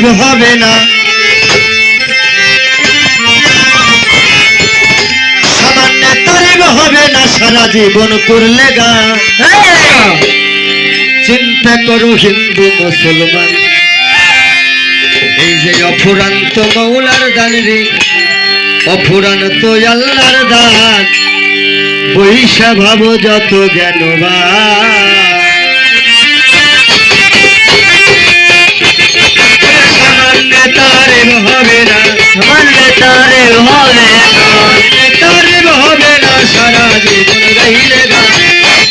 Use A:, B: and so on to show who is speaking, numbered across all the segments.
A: তারিফ হবে না, সামান্য তারিফ হবে না, সারা জীবন করলে গান। চিন্তা করো হিন্দু মুসলমান, এই যে অফুরান্ত মৌলার দান রে, অফুরান্ত আল্লাহর দান, বৈশা ভাব যত জ্ঞানবান। সামান্য তারিফ হবে না, সামান্য তারিফ হবে না, তারিফ হবে না, সারা জীবন গাইলে গান।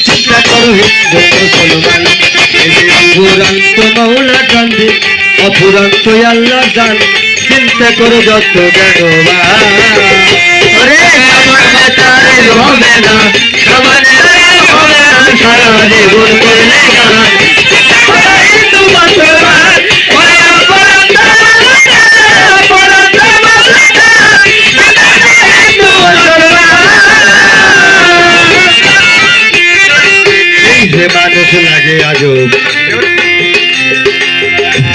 A: চিন্তা করো হিন্দু মুসলমান, এই যে অফুরান্ত মৌলা দান রে, অফুরান্ত আল্লাহর দান, চিন্তা করো যত জ্ঞানবান। ওরে সামান্য তারিফ হবে না, সামান্য তারিফ হবে না, সারা জীবন করলে গান। হিন্দু মুসলমান, ওরে অফুরান্ত অফুরান্ত হিন্দু মুসলমান। এই যে মানুষ লাগে আজব,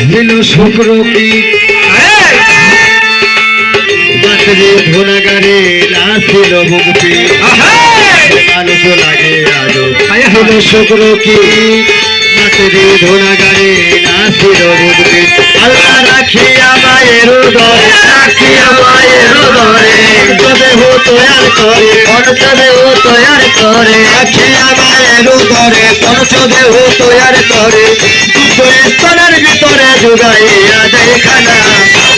A: দিল শুক্র কি বাঁচরে ধনাগারে নাছিল মুক্তি। মানুষ লাগে আজব, দিল শুক্র কি বাঁচরে ধনাগারে নাছিল মুক্তি। আল্লাহ রাখিয়া মায়ের উদরে, রাখিয়া মায়ের উদরে, দেহ তৈয়ার করে, দেহ তৈয়ার করে, রাখিয়া মায়ের উদরে, দেহ তৈয়ার করে, স্তনের ভিতরে যোগাইয়া দেয় খানা।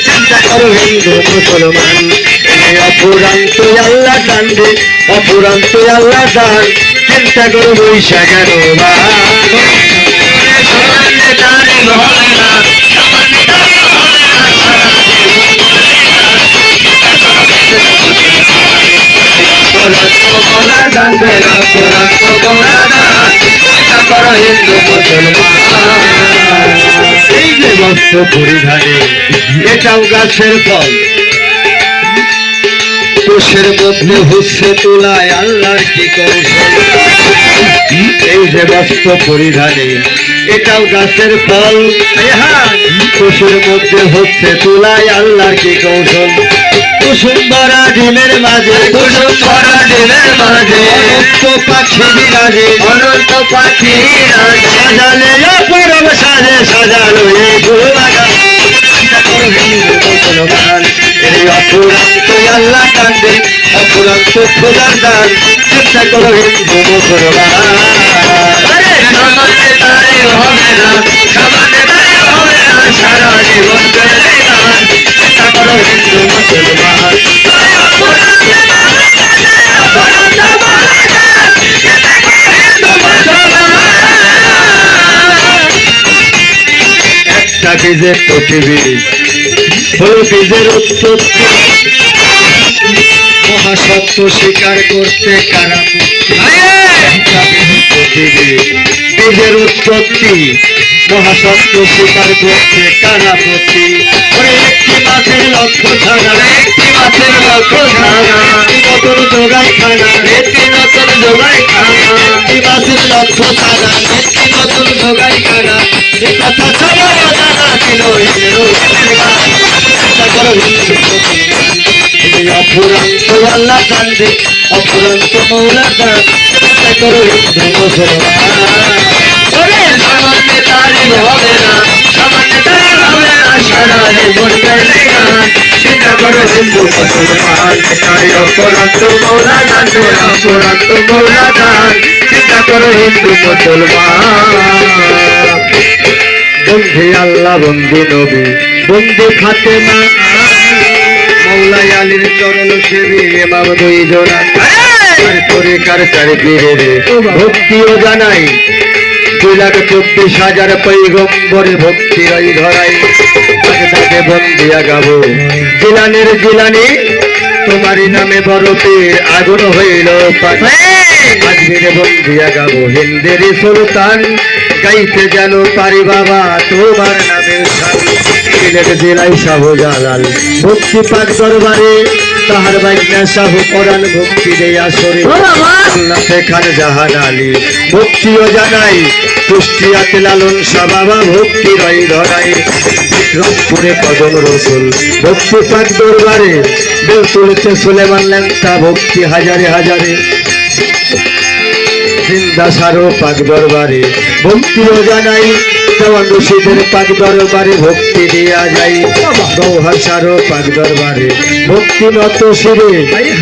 A: চিন্তা করো হিন্দু মুসলমান, এই অফুরান্ত আল্লাহ দান রে, অফুরান্ত আল্লাহ দান, চিন্তা করো বৈশা জ্ঞানবান। সামান্য তারিফ হবে না, সামান্য তারিফ হবে না, সারা হিন্দু মুসলমান। এই যে বস্ত্র পরিধানে, এটাও গাছের ফল, কোষের মধ্যে হচ্ছে তুলায় আল্লাহর কি কৌশল। এই যে বস্ত্র পরিধানে, এটাও গাছের ফল, কোষের মধ্যে হচ্ছে তুলায় আল্লাহর কি কৌশল। কুসুম ভরা ডিমের মাঝে, কুসুম ভরা ডিমের মাঝে, অনন্ত পাখি বিরাজে, অনন্ত পাখি বিরাজে, সাজালে অপরব সাজে, সাজালো এই ফুল বাগান। হিন্দু মুসলমান, এই অফুরান্ত আল্লাহ দান রে, অফুরান্ত খোদার দান, চিন্তা করো হিন্দু মুসলমান। সামান্য তারিফ হবে না, সামান্য তারিফ হবে না, সারা জীবন করলে গান। চিন্তা করো হিন্দু মুসলমান। একটা বীজের পৃথিবী হল বীজের উৎপত্তি, মহাসত্য স্বীকার করতে কারা পৃথিবী, বীজের উৎপত্তি, মহাসত্য স্বীকার করতে কারা প্রতি। একটি মাছের লক্ষ্য ছাড়া, একটি মাছের লক্ষ্য ছাড়া, নতুন জোগাই খানা, একটি নতুন জোগাই খানা, একটি মাছের লক্ষ্য ছাড়া, একটি নতুন জোগাই খানা, এ কথা সবার জানা ছিল। অফুরান্ত আল্লাহ দান রে, অফুরান্ত মৌলা দান, চিন্তা করো হিন্দু মুসলমান। সামান্য তারিফ হবে না, সামান্য তারিফ হবে না, সারা জীবন করলে গান। চিন্তা করো হিন্দু মুসলমান, অফুরান্ত মৌলা দান রে, অফুরান্ত মৌলা দান, চিন্তা করো হিন্দু মুসলমান। বন্ধু আল্লাহ, বন্ধু নবী, বন্ধু ফাতেমা, মৌলাই আলীর চরণ সেবী ইমাম দুই জোড়া, তরিকার চারি পীরের ভক্তিও জানাই, 2,24,000 পৈগম্বরে ভক্তি রই ধরাই। তাকে বন্দিয়া গাবো জিলানের জিলানি, তোমারই নামে বরফের আগুন হইল পানি। আজমিরে বন্দিয়া গাবো হিন্দের সুলতান, গাইতে যেন পারি বাবা তোমার নামে শান। সিলেট জেলায় শাহজালাল ভক্তি পাক দরবারে, তাহার বাইনা শাহ কোরআন ভক্তি দেয় আসরে। আল্লাহে খান জাহান আলী ভক্তিও জানাই, কুষ্টিয়াতে লালন শাহ বাবা ভক্তি রই ধরাই। রংপুরে কদম রসুল ভক্তি পাক দরবারে বেল তুলেছে সুলেমান ল্যাংটা ভক্তি হাজারে হাজারে জিন্দাসারও পাক দরবারে ভক্তিও জানাই দেওয়ান রশিদের পাক দরবারে ভক্তি দিয়া যাই গৌহাসারও পাক দরবারে ভক্তি নত শিরে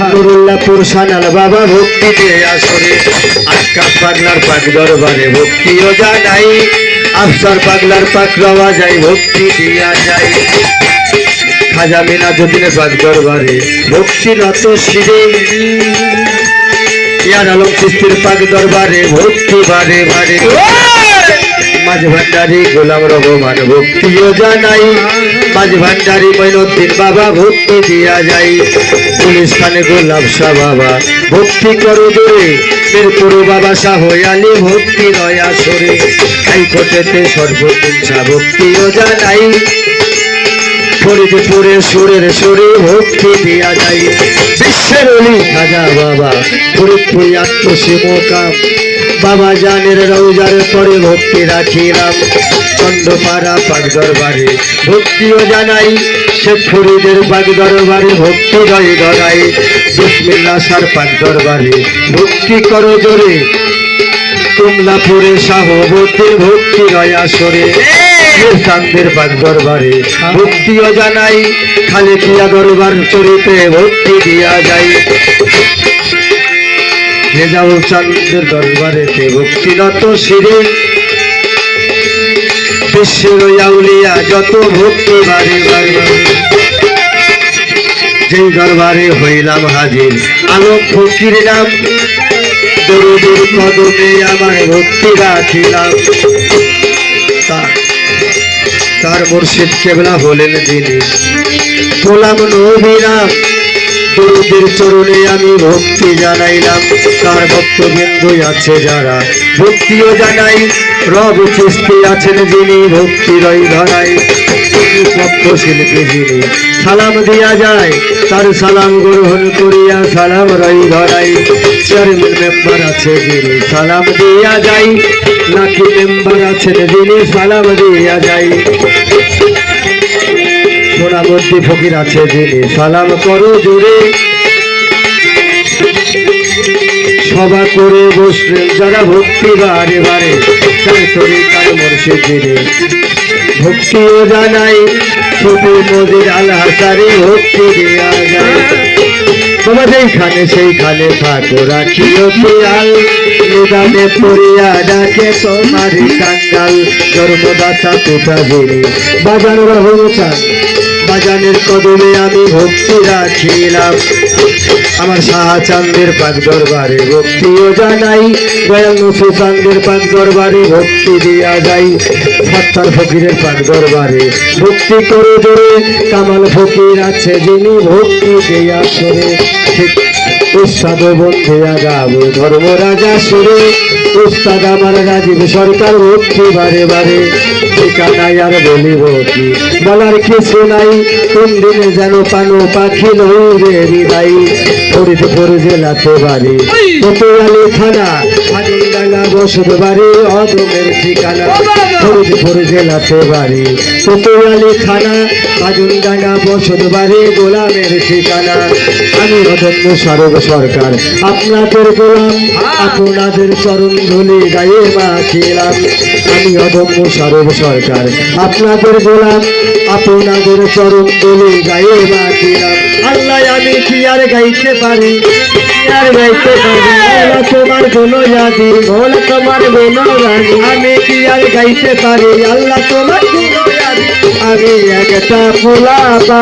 A: নুরুল্লাহপুর সানাল বাবা ভক্তি দিয়ে আসরে আজকাল পাগলার পাক দরবারে ভক্তিও জানাই আফসার পাগলার পাক রওয়া যায় ভক্তি দিয়া যায় খাজা মিনাজুদ্দিনের পাক দরবারে ভক্তি নত শিরে ইয়ার আলম চিস্তির পাক দরবারে ভক্তি বারে বারে মাঝ ভান্ডারি গোলাম রহমান ভক্তিও জানাই মাঝ ভান্ডারি মঈনুদ্দিন বাবা ভক্তি দিয়া যাই পুলিশ খানে গোলাপ শাহ বাবা ভক্তি করো জোরে মিরপুর বাবা শাহ আলী ভক্তি নয়া সরে হাইকোর্টেতে সর্বপুঞ্চা ভক্তিও জানাই ফরিদপুরে সুরের সুরে ভক্তি দিয়া যাই বিশ্বের অলি খাজা বাবা ফরিদপুরি আত্মসীমকাম বাবা জানের রৌজার পরে ভক্তি রাখিলাম চন্দ্রপাড়া পাক দরবারে ভক্তিও জানাই শেখ ফরিদের পাক দরবারে ভক্তি রয় ধরাই বিসমিল্লাহ সার পাক দরবারে ভক্তি করো জোরে কমলাপুরে শাহবতীর ভক্তি রয় আসরে চাঁদের পাক দরবারে ভক্তিও জানাই খালেকিয়া দরবার চরিতে ভক্তি দিয়া যাই রেজাউল চাঁদের দরবারেতে ভক্তিরত শিরে বিশ্বের আউলিয়া যত ভক্তি বারে বারে যেই দরবারে হইলাম হাজির আলোক ফকির নাম দরুদের কদমে আমার ভক্তি রাখিলাম তার মুর্শিদ কেবলা হলেন যিনি গোলাম নবীরাম দরুদের চরণে আমি ভক্তি জানাইলাম তার ভক্তবৃন্দ আছে যারা ভক্তিও জানাই রব চিস্তি আছেন যিনি ভক্তি রই ধরাই শিল্পী যিনি সালাম দিয়া যায় তার সালাম গ্রহণ করিয়া সালাম রই ধরাই চেয়ারম্যান মেম্বার আছে যিনি সালাম দিয়া যাই লাকি মেম্বার আছেন যিনি সালাম দিয়া যাই সোনামদ্দি ফকির আছে যিনি সালাম করো জোরে সভা করে বসলেন যারা ভক্তি বারে বারে তরিকার মুর্শিদ যিনি ভক্তিও জানাই ছোট মজির আল হাসারে ভক্তি দেয়া যায় তোমার সেইখানে থাকো রাখিও খেয়াল নিদানে পড়িয়া ডাকে তোমার কাঙ্গাল জন্মদাতা পিতা যিনি বাজান রহমচান বাজানের কদমে আমি ভক্তি রাখিলাম আমার শাহচাঁদের পাক দরবারে ভক্তিও জানাই দয়াল নসরুল চাঁদের পাক দরবারে ভক্তি দিয়া যাই সত্তার ফকিরের পাক দরবারে ভক্তি করে জোরে কামাল ফকির আছে যিনি ভক্তি দিয়া সরে উস্তাদ বন্ধিয়া গাবো ধর্মরাজা সুরে উস্তাদ আমার রাজীব সরকার ভক্তি বারে বারে ঠিকানাই আর বলিব কি বলার কিছু নাই কোন দিনে যেন পানো পাখি লইরে বিদায় ফরিদপুর জেলাতে বাড়ি কোতোয়ালি থানা হাজুরডাঙ্গা বসত বাড়ি অদমের ঠিকানা ফরিদপুর জেলাতে বাড়ি কোতোয়ালি থানা হাজুরডাঙ্গা বসত বাড়ি গোলামের ঠিকানা আমি অদম্য সরব সরকার আপনাদের গোলাম আপনাদের চরণ ধুলি গায়ে মাখিলাম আমি অদম্য সরব সরকার আপনাদের গোলাম আপনাদের চরণ ধুলি গায়ে মাখিলাম আল্লাহ আমি কি আর গাইতে পারি আর গাইতে পারি ভোলা তোমার গুনো জাতি ভোলা তোমার গুনো রানি আমি কি আর গাইতে পারি আল্লাহ তোমার গুনো জাতি আমি একটা ফুলাবা